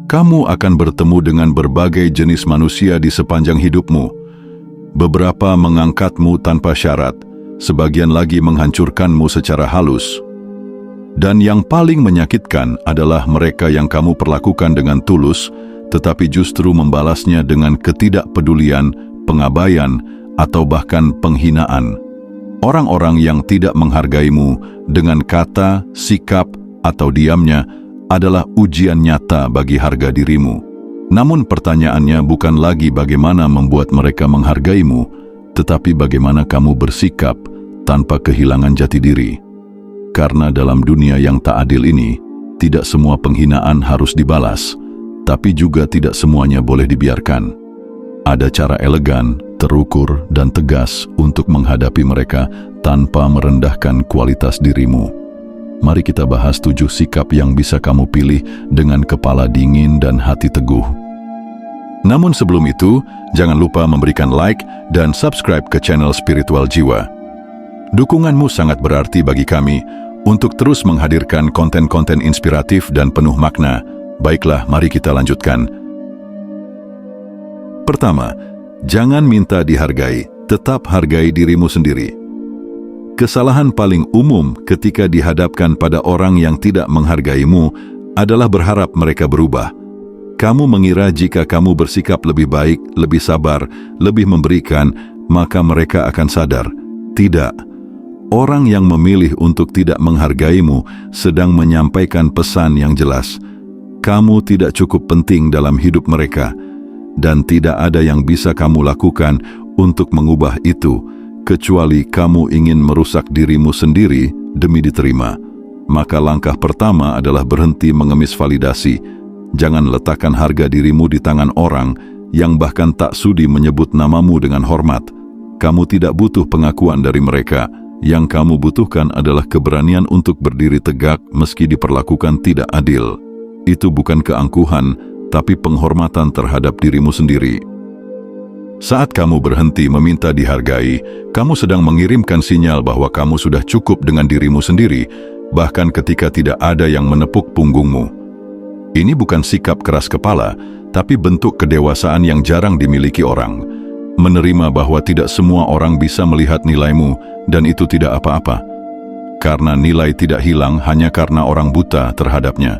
Kamu akan bertemu dengan berbagai jenis manusia di sepanjang hidupmu. Beberapa mengangkatmu tanpa syarat, sebagian lagi menghancurkanmu secara halus. Dan yang paling menyakitkan adalah mereka yang kamu perlakukan dengan tulus, tetapi justru membalasnya dengan ketidakpedulian, pengabaian, atau bahkan penghinaan. Orang-orang yang tidak menghargaimu dengan kata, sikap, atau diamnya adalah ujian nyata bagi harga dirimu. Namun pertanyaannya bukan lagi bagaimana membuat mereka menghargaimu, tetapi bagaimana kamu bersikap tanpa kehilangan jati diri. Karena dalam dunia yang tak adil ini, tidak semua penghinaan harus dibalas, tapi juga tidak semuanya boleh dibiarkan. Ada cara elegan, terukur, dan tegas untuk menghadapi mereka tanpa merendahkan kualitas dirimu. Mari kita bahas 7 sikap yang bisa kamu pilih dengan kepala dingin dan hati teguh. Namun sebelum itu, jangan lupa memberikan like dan subscribe ke channel Spiritual Jiwa. Dukunganmu sangat berarti bagi kami untuk terus menghadirkan konten-konten inspiratif dan penuh makna. Baiklah, mari kita lanjutkan. Pertama, jangan minta dihargai, tetap hargai dirimu sendiri. Kesalahan paling umum ketika dihadapkan pada orang yang tidak menghargaimu adalah berharap mereka berubah. Kamu mengira jika kamu bersikap lebih baik, lebih sabar, lebih memberikan, maka mereka akan sadar. Tidak. Orang yang memilih untuk tidak menghargaimu sedang menyampaikan pesan yang jelas. Kamu tidak cukup penting dalam hidup mereka, dan tidak ada yang bisa kamu lakukan untuk mengubah itu, kecuali kamu ingin merusak dirimu sendiri demi diterima. Maka langkah pertama adalah berhenti mengemis validasi. Jangan letakkan harga dirimu di tangan orang yang bahkan tak sudi menyebut namamu dengan hormat. Kamu tidak butuh pengakuan dari mereka. Yang kamu butuhkan adalah keberanian untuk berdiri tegak meski diperlakukan tidak adil. Itu bukan keangkuhan, tapi penghormatan terhadap dirimu sendiri. Saat kamu berhenti meminta dihargai, kamu sedang mengirimkan sinyal bahwa kamu sudah cukup dengan dirimu sendiri, bahkan ketika tidak ada yang menepuk punggungmu. Ini bukan sikap keras kepala, tapi bentuk kedewasaan yang jarang dimiliki orang. Menerima bahwa tidak semua orang bisa melihat nilaimu, dan itu tidak apa-apa. Karena nilai tidak hilang hanya karena orang buta terhadapnya.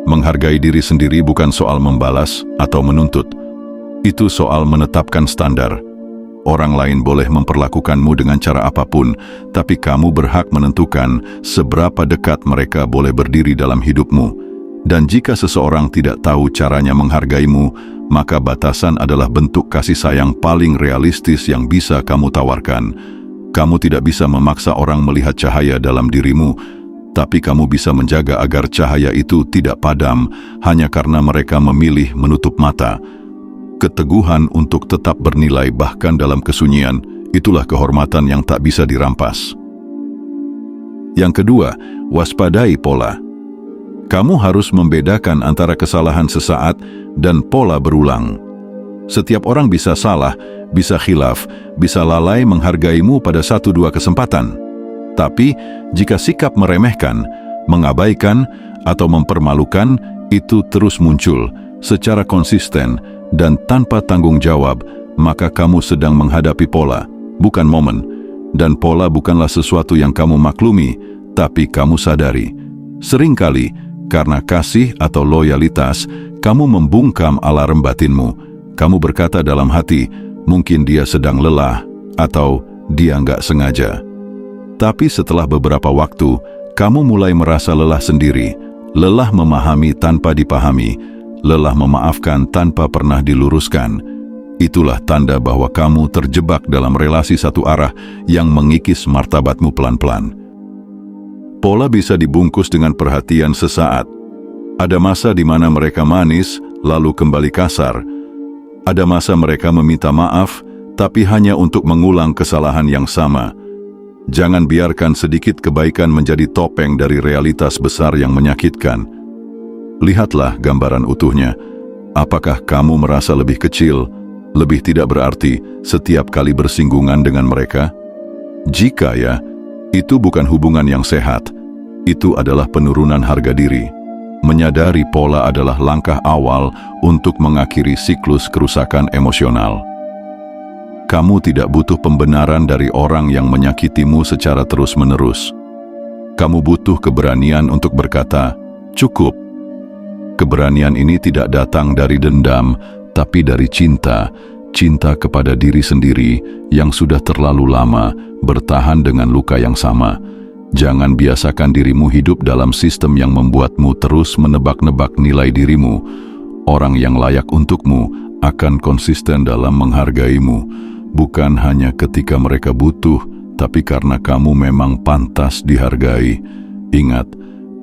Menghargai diri sendiri bukan soal membalas atau menuntut. Itu soal menetapkan standar. Orang lain boleh memperlakukanmu dengan cara apapun, tapi kamu berhak menentukan seberapa dekat mereka boleh berdiri dalam hidupmu. Dan jika seseorang tidak tahu caranya menghargaimu, maka batasan adalah bentuk kasih sayang paling realistis yang bisa kamu tawarkan. Kamu tidak bisa memaksa orang melihat cahaya dalam dirimu, tapi kamu bisa menjaga agar cahaya itu tidak padam hanya karena mereka memilih menutup mata. Keteguhan untuk tetap bernilai bahkan dalam kesunyian, itulah kehormatan yang tak bisa dirampas. Yang kedua, waspadai pola. Kamu harus membedakan antara kesalahan sesaat dan pola berulang. Setiap orang bisa salah, bisa khilaf, bisa lalai menghargaimu pada 1-2 kesempatan. Tapi, jika sikap meremehkan, mengabaikan, atau mempermalukan, itu terus muncul secara konsisten dan tanpa tanggung jawab, maka kamu sedang menghadapi pola, bukan momen. Dan pola bukanlah sesuatu yang kamu maklumi, tapi kamu sadari. Seringkali, karena kasih atau loyalitas, kamu membungkam alarm batinmu. Kamu berkata dalam hati, mungkin dia sedang lelah, atau dia nggak sengaja. Tapi setelah beberapa waktu, kamu mulai merasa lelah sendiri, lelah memahami tanpa dipahami, lelah memaafkan tanpa pernah diluruskan. Itulah tanda bahwa kamu terjebak dalam relasi satu arah yang mengikis martabatmu pelan-pelan. Pola bisa dibungkus dengan perhatian sesaat. Ada masa di mana mereka manis, lalu kembali kasar. Ada masa mereka meminta maaf, tapi hanya untuk mengulang kesalahan yang sama. Jangan biarkan sedikit kebaikan menjadi topeng dari realitas besar yang menyakitkan. Lihatlah gambaran utuhnya. Apakah kamu merasa lebih kecil, lebih tidak berarti setiap kali bersinggungan dengan mereka? Jika ya, itu bukan hubungan yang sehat. Itu adalah penurunan harga diri. Menyadari pola adalah langkah awal untuk mengakhiri siklus kerusakan emosional. Kamu tidak butuh pembenaran dari orang yang menyakitimu secara terus-menerus. Kamu butuh keberanian untuk berkata, "Cukup." Keberanian ini tidak datang dari dendam, tapi dari cinta kepada diri sendiri yang sudah terlalu lama bertahan dengan luka yang sama. Jangan biasakan dirimu hidup dalam sistem yang membuatmu terus menebak-nebak nilai dirimu. Orang yang layak untukmu akan konsisten dalam menghargaimu, bukan hanya ketika mereka butuh, tapi karena kamu memang pantas dihargai. Ingat,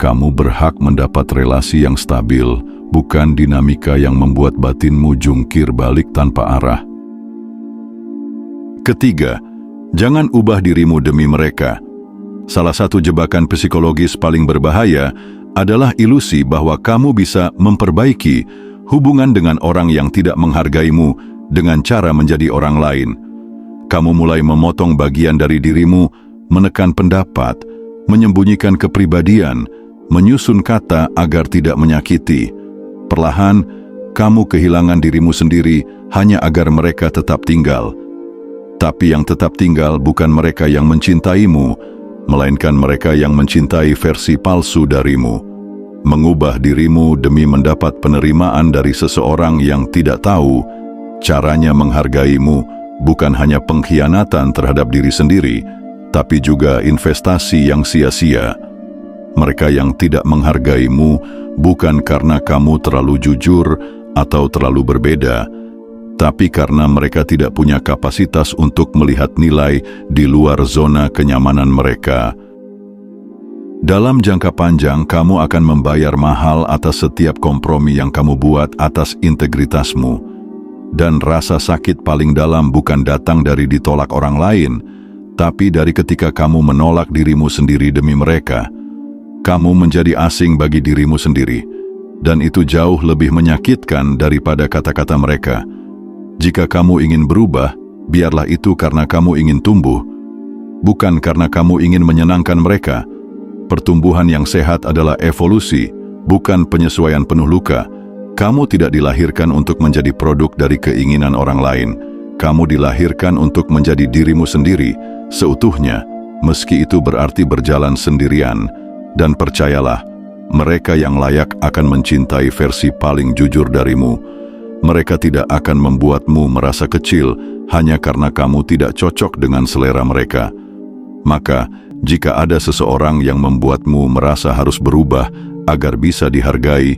kamu berhak mendapat relasi yang stabil, bukan dinamika yang membuat batinmu jungkir balik tanpa arah. Ketiga, jangan ubah dirimu demi mereka. Salah satu jebakan psikologis paling berbahaya adalah ilusi bahwa kamu bisa memperbaiki hubungan dengan orang yang tidak menghargaimu dengan cara menjadi orang lain. Kamu mulai memotong bagian dari dirimu, menekan pendapat, menyembunyikan kepribadian, menyusun kata agar tidak menyakiti. Perlahan, kamu kehilangan dirimu sendiri hanya agar mereka tetap tinggal. Tapi yang tetap tinggal bukan mereka yang mencintaimu, melainkan mereka yang mencintai versi palsu darimu. Mengubah dirimu demi mendapat penerimaan dari seseorang yang tidak tahu caranya menghargaimu bukan hanya pengkhianatan terhadap diri sendiri, tapi juga investasi yang sia-sia. Mereka yang tidak menghargaimu bukan karena kamu terlalu jujur atau terlalu berbeda, tapi karena mereka tidak punya kapasitas untuk melihat nilai di luar zona kenyamanan mereka. Dalam jangka panjang, kamu akan membayar mahal atas setiap kompromi yang kamu buat atas integritasmu. Dan rasa sakit paling dalam bukan datang dari ditolak orang lain, tapi dari ketika kamu menolak dirimu sendiri demi mereka. Kamu menjadi asing bagi dirimu sendiri, dan itu jauh lebih menyakitkan daripada kata-kata mereka. Jika kamu ingin berubah, biarlah itu karena kamu ingin tumbuh, bukan karena kamu ingin menyenangkan mereka. Pertumbuhan yang sehat adalah evolusi, bukan penyesuaian penuh luka. Kamu tidak dilahirkan untuk menjadi produk dari keinginan orang lain. Kamu dilahirkan untuk menjadi dirimu sendiri, seutuhnya, meski itu berarti berjalan sendirian. Dan percayalah, mereka yang layak akan mencintai versi paling jujur darimu. Mereka tidak akan membuatmu merasa kecil hanya karena kamu tidak cocok dengan selera mereka. Maka, jika ada seseorang yang membuatmu merasa harus berubah agar bisa dihargai,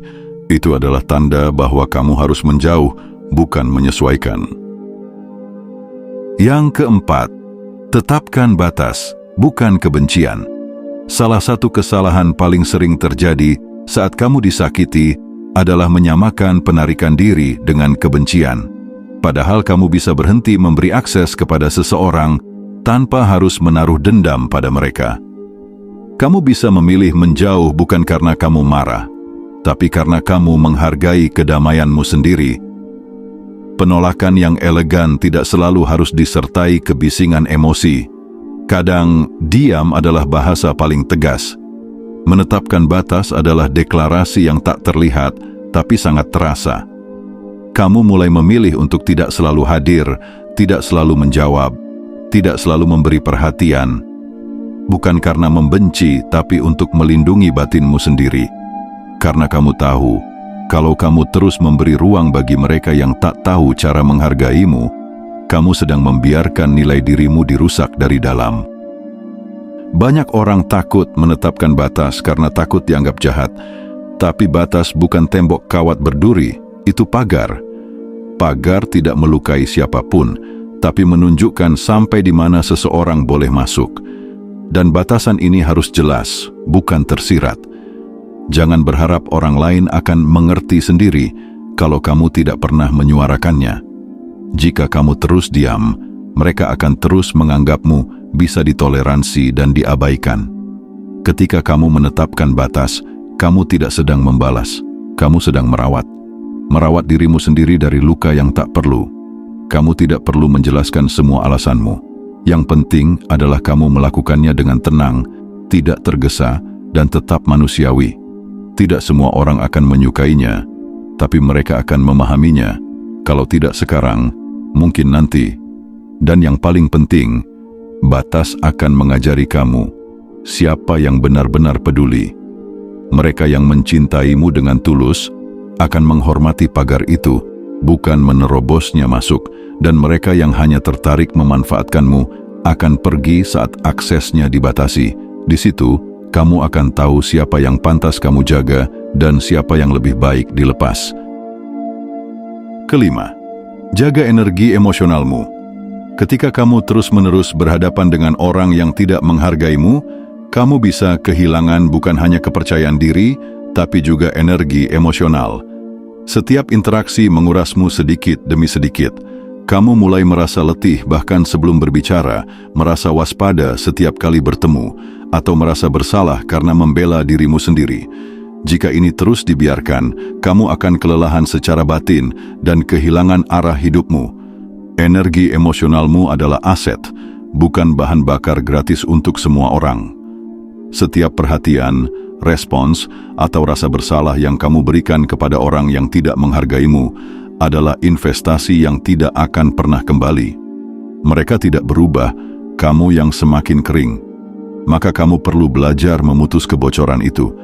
itu adalah tanda bahwa kamu harus menjauh, bukan menyesuaikan. Yang keempat, tetapkan batas, bukan kebencian. Salah satu kesalahan paling sering terjadi saat kamu disakiti adalah menyamakan penarikan diri dengan kebencian. Padahal kamu bisa berhenti memberi akses kepada seseorang tanpa harus menaruh dendam pada mereka. Kamu bisa memilih menjauh bukan karena kamu marah, tapi karena kamu menghargai kedamaianmu sendiri. Penolakan yang elegan tidak selalu harus disertai kebisingan emosi. Kadang, diam adalah bahasa paling tegas. Menetapkan batas adalah deklarasi yang tak terlihat, tapi sangat terasa. Kamu mulai memilih untuk tidak selalu hadir, tidak selalu menjawab, tidak selalu memberi perhatian. Bukan karena membenci, tapi untuk melindungi batinmu sendiri. Karena kamu tahu, kalau kamu terus memberi ruang bagi mereka yang tak tahu cara menghargaimu, kamu sedang membiarkan nilai dirimu dirusak dari dalam. Banyak orang takut menetapkan batas karena takut dianggap jahat. Tapi batas bukan tembok kawat berduri, itu pagar. Pagar tidak melukai siapapun, tapi menunjukkan sampai di mana seseorang boleh masuk. Dan batasan ini harus jelas, bukan tersirat. Jangan berharap orang lain akan mengerti sendiri kalau kamu tidak pernah menyuarakannya. Jika kamu terus diam, mereka akan terus menganggapmu bisa ditoleransi dan diabaikan. Ketika kamu menetapkan batas, kamu tidak sedang membalas, kamu sedang merawat. Merawat dirimu sendiri dari luka yang tak perlu. Kamu tidak perlu menjelaskan semua alasanmu. Yang penting adalah kamu melakukannya dengan tenang, tidak tergesa, dan tetap manusiawi. Tidak semua orang akan menyukainya, tapi mereka akan memahaminya. Kalau tidak sekarang, mungkin nanti. Dan yang paling penting, batas akan mengajari kamu siapa yang benar-benar peduli. Mereka yang mencintaimu dengan tulus akan menghormati pagar itu, bukan menerobosnya masuk, dan mereka yang hanya tertarik memanfaatkanmu akan pergi saat aksesnya dibatasi. Di situ, kamu akan tahu siapa yang pantas kamu jaga dan siapa yang lebih baik dilepas. Kelima, jaga energi emosionalmu. Ketika kamu terus-menerus berhadapan dengan orang yang tidak menghargaimu, kamu bisa kehilangan bukan hanya kepercayaan diri, tapi juga energi emosional. Setiap interaksi mengurasmu sedikit demi sedikit. Kamu mulai merasa letih bahkan sebelum berbicara, merasa waspada setiap kali bertemu, atau merasa bersalah karena membela dirimu sendiri. Jika ini terus dibiarkan, kamu akan kelelahan secara batin dan kehilangan arah hidupmu. Energi emosionalmu adalah aset, bukan bahan bakar gratis untuk semua orang. Setiap perhatian, respons, atau rasa bersalah yang kamu berikan kepada orang yang tidak menghargaimu adalah investasi yang tidak akan pernah kembali. Mereka tidak berubah, kamu yang semakin kering. Maka kamu perlu belajar memutus kebocoran itu.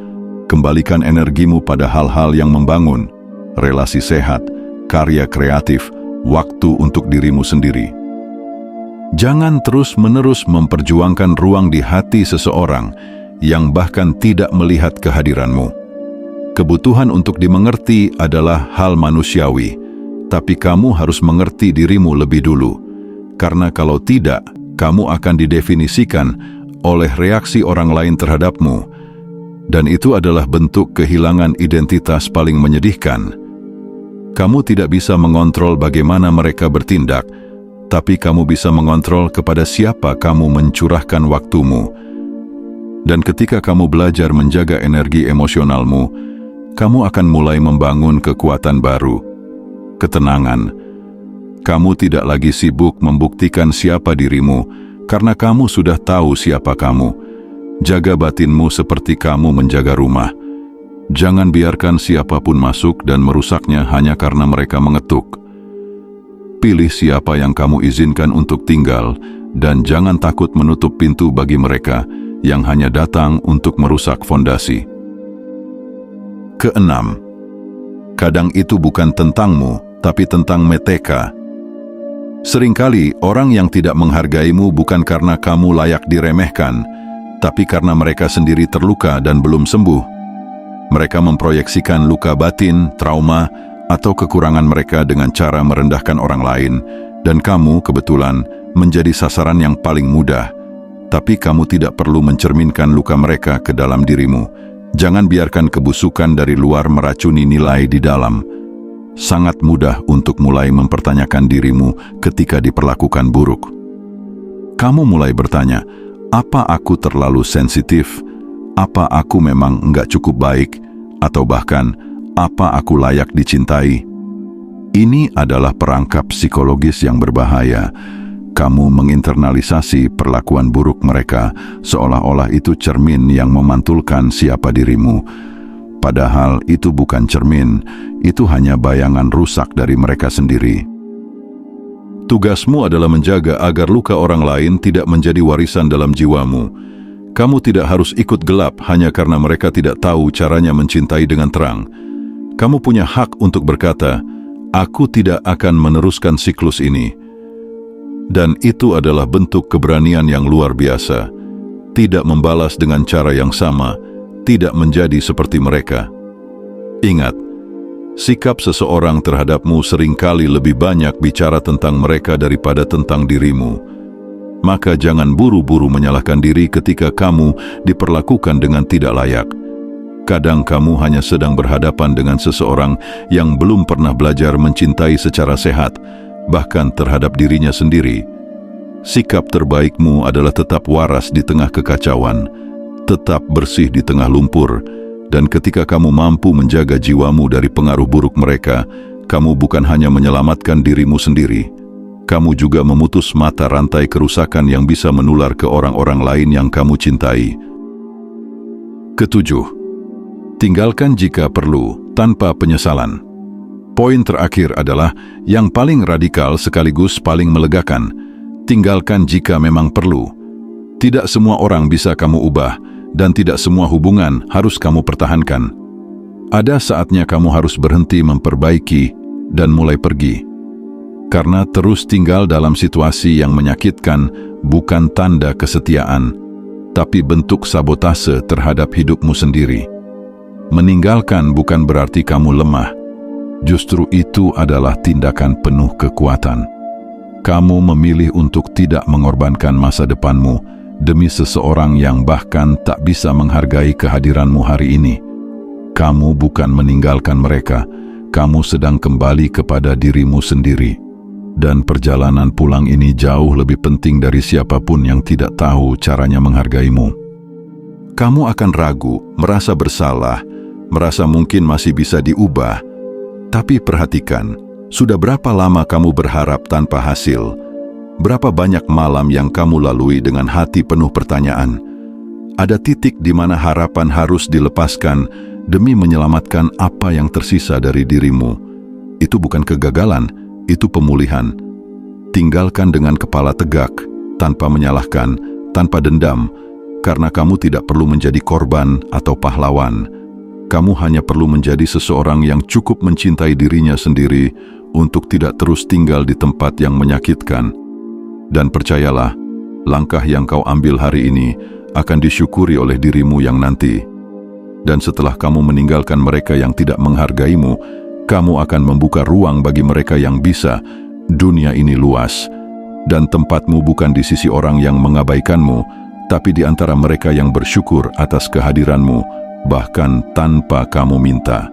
Kembalikan energimu pada hal-hal yang membangun, relasi sehat, karya kreatif, waktu untuk dirimu sendiri. Jangan terus-menerus memperjuangkan ruang di hati seseorang yang bahkan tidak melihat kehadiranmu. Kebutuhan untuk dimengerti adalah hal manusiawi, tapi kamu harus mengerti dirimu lebih dulu. Karena kalau tidak, kamu akan didefinisikan oleh reaksi orang lain terhadapmu, dan itu adalah bentuk kehilangan identitas paling menyedihkan. Kamu tidak bisa mengontrol bagaimana mereka bertindak, tapi kamu bisa mengontrol kepada siapa kamu mencurahkan waktumu. Dan ketika kamu belajar menjaga energi emosionalmu, kamu akan mulai membangun kekuatan baru, ketenangan. Kamu tidak lagi sibuk membuktikan siapa dirimu, karena kamu sudah tahu siapa kamu. Jaga batinmu seperti kamu menjaga rumah. Jangan biarkan siapapun masuk dan merusaknya hanya karena mereka mengetuk. Pilih siapa yang kamu izinkan untuk tinggal, dan jangan takut menutup pintu bagi mereka yang hanya datang untuk merusak fondasi. Keenam, kadang itu bukan tentangmu, tapi tentang mereka. Seringkali orang yang tidak menghargaimu bukan karena kamu layak diremehkan, tapi karena mereka sendiri terluka dan belum sembuh. Mereka memproyeksikan luka batin, trauma, atau kekurangan mereka dengan cara merendahkan orang lain, dan kamu kebetulan menjadi sasaran yang paling mudah. Tapi kamu tidak perlu mencerminkan luka mereka ke dalam dirimu. Jangan biarkan kebusukan dari luar meracuni nilai di dalam. Sangat mudah untuk mulai mempertanyakan dirimu ketika diperlakukan buruk. Kamu mulai bertanya, apa aku terlalu sensitif? Apa aku memang enggak cukup baik? Atau bahkan, apa aku layak dicintai? Ini adalah perangkap psikologis yang berbahaya. Kamu menginternalisasi perlakuan buruk mereka, seolah-olah itu cermin yang memantulkan siapa dirimu. Padahal itu bukan cermin, itu hanya bayangan rusak dari mereka sendiri. Tugasmu adalah menjaga agar luka orang lain tidak menjadi warisan dalam jiwamu. Kamu tidak harus ikut gelap hanya karena mereka tidak tahu caranya mencintai dengan terang. Kamu punya hak untuk berkata, aku tidak akan meneruskan siklus ini. Dan itu adalah bentuk keberanian yang luar biasa. Tidak membalas dengan cara yang sama, tidak menjadi seperti mereka. Ingat, sikap seseorang terhadapmu seringkali lebih banyak bicara tentang mereka daripada tentang dirimu. Maka jangan buru-buru menyalahkan diri ketika kamu diperlakukan dengan tidak layak. Kadang kamu hanya sedang berhadapan dengan seseorang yang belum pernah belajar mencintai secara sehat, bahkan terhadap dirinya sendiri. Sikap terbaikmu adalah tetap waras di tengah kekacauan, tetap bersih di tengah lumpur, dan ketika kamu mampu menjaga jiwamu dari pengaruh buruk mereka, kamu bukan hanya menyelamatkan dirimu sendiri, kamu juga memutus mata rantai kerusakan yang bisa menular ke orang-orang lain yang kamu cintai. Ketujuh, Tinggalkan jika perlu, tanpa penyesalan. Poin terakhir adalah yang paling radikal sekaligus paling melegakan. Tinggalkan jika memang perlu. Tidak semua orang bisa kamu ubah, dan tidak semua hubungan harus kamu pertahankan. Ada saatnya kamu harus berhenti memperbaiki dan mulai pergi. Karena terus tinggal dalam situasi yang menyakitkan bukan tanda kesetiaan, tapi bentuk sabotase terhadap hidupmu sendiri. Meninggalkan bukan berarti kamu lemah. Justru itu adalah tindakan penuh kekuatan. Kamu memilih untuk tidak mengorbankan masa depanmu demi seseorang yang bahkan tak bisa menghargai kehadiranmu hari ini. Kamu bukan meninggalkan mereka, kamu sedang kembali kepada dirimu sendiri. Dan perjalanan pulang ini jauh lebih penting dari siapapun yang tidak tahu caranya menghargaimu. Kamu akan ragu, merasa bersalah, merasa mungkin masih bisa diubah. Tapi perhatikan, sudah berapa lama kamu berharap tanpa hasil? Berapa banyak malam yang kamu lalui dengan hati penuh pertanyaan? Ada titik di mana harapan harus dilepaskan demi menyelamatkan apa yang tersisa dari dirimu. Itu bukan kegagalan, itu pemulihan. Tinggalkan dengan kepala tegak, tanpa menyalahkan, tanpa dendam, karena kamu tidak perlu menjadi korban atau pahlawan. Kamu hanya perlu menjadi seseorang yang cukup mencintai dirinya sendiri untuk tidak terus tinggal di tempat yang menyakitkan. Dan percayalah, langkah yang kau ambil hari ini akan disyukuri oleh dirimu yang nanti. Dan setelah kamu meninggalkan mereka yang tidak menghargaimu, kamu akan membuka ruang bagi mereka yang bisa. Dunia ini luas, dan tempatmu bukan di sisi orang yang mengabaikanmu, tapi di antara mereka yang bersyukur atas kehadiranmu, bahkan tanpa kamu minta.